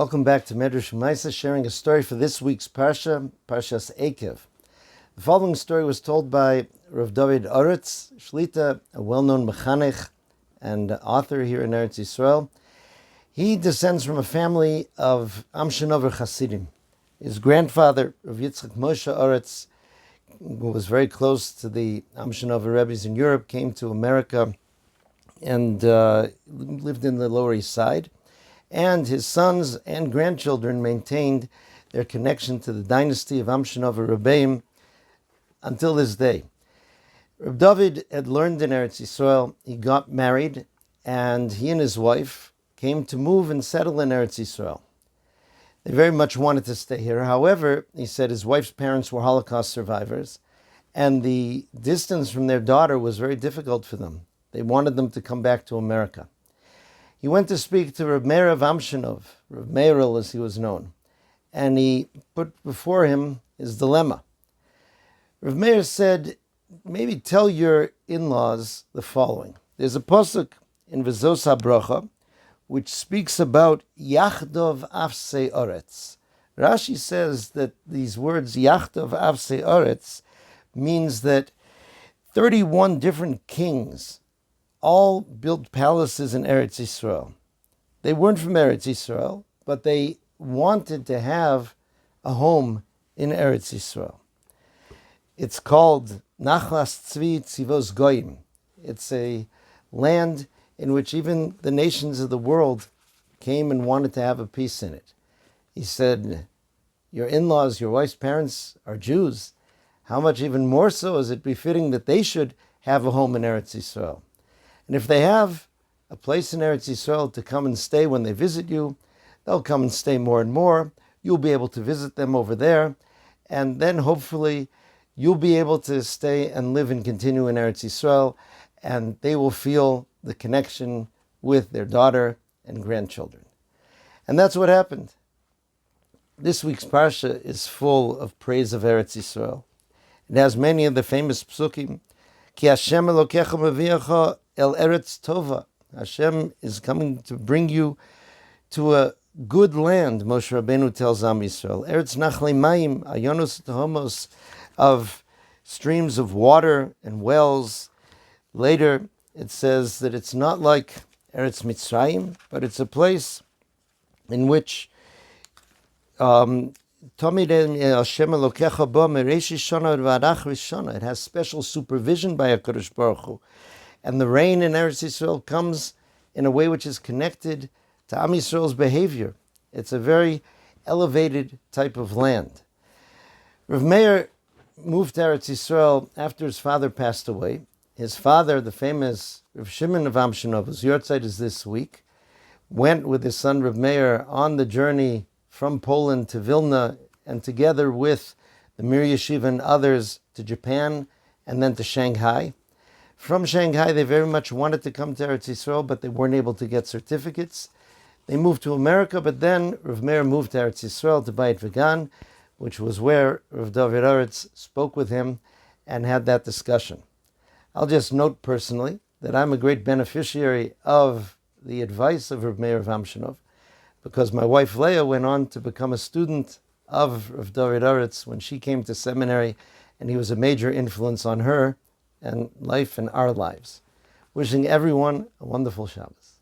Welcome back to Medrash Maisa, sharing a story for this week's Parsha, Parshas Eikev. The following story was told by Rav David Oretz Shlita, a well-known mechanech and author here in Eretz Yisrael. He descends from a family of Amshinov Chassidim. His grandfather, Rav Yitzchak Moshe Oretz, who was very close to the Amshinov Rebbes in Europe, came to America and lived in the Lower East Side. And his sons and grandchildren maintained their connection to the dynasty of Amshinov Rebbeim until this day. Rav David had learned in Eretz Yisrael. He got married, and he and his wife came to move and settle in Eretz Yisrael. They very much wanted to stay here. However, he said his wife's parents were Holocaust survivors, and the distance from their daughter was very difficult for them. They wanted them to come back to America. He went to speak to Rav Meir of Amshinov, Rav Meir as he was known, and he put before him his dilemma. Rav Meir said, maybe tell your in-laws the following. There's a pasuk in V'zos HaBracha which speaks about Yachdov Afsei Oretz. Rashi says that these words Yachdov Afsei Oretz means that 31 different kings all built palaces in Eretz Yisrael. They weren't from Eretz Yisrael, but they wanted to have a home in Eretz Yisrael. It's called Nachlas Tzvi Tzivos Goyim. It's a land in which even the nations of the world came and wanted to have a piece in it. He said, your in-laws, your wife's parents are Jews. How much even more so is it befitting that they should have a home in Eretz Yisrael? And if they have a place in Eretz Yisrael to come and stay when they visit you, they'll come and stay more and more. You'll be able to visit them over there. And then hopefully you'll be able to stay and live and continue in Eretz Yisrael. And they will feel the connection with their daughter and grandchildren. And that's what happened. This week's Parsha is full of praise of Eretz Yisrael. It has many of the famous psukim. Ki Hashem Elokecha meviacha el Eretz Tova. Hashem is coming to bring you to a good land, Moshe Rabbeinu tells Am Yisrael. Eretz Nachlei Mayim, Ayonos Tehomos, of streams of water and wells. Later, it says that it's not like Eretz Mitzrayim, but it's a place in which it has special supervision by HaKadosh Baruch Hu. And the rain in Eretz Yisrael comes in a way which is connected to Am Yisrael's behavior. It's a very elevated type of land. Rav Meir moved to Eretz Yisrael after his father passed away. His father, the famous Rav Shimon of Amshinov, whose yahrzeit is this week, went with his son Rav Meir on the journey from Poland to Vilna, and together with the Mir Yeshiva and others to Japan and then to Shanghai. From Shanghai, they very much wanted to come to Eretz Yisrael, but they weren't able to get certificates. They moved to America, but then Rav Meir moved to Eretz Yisrael to Bayit Vegan, which was where Rav David Oretz spoke with him and had that discussion. I'll just note personally that I'm a great beneficiary of the advice of Rav Meir of Amshinov, because my wife Leah went on to become a student of Rav David Oretz when she came to seminary, and he was a major influence on her and life and our lives. Wishing everyone a wonderful Shabbos.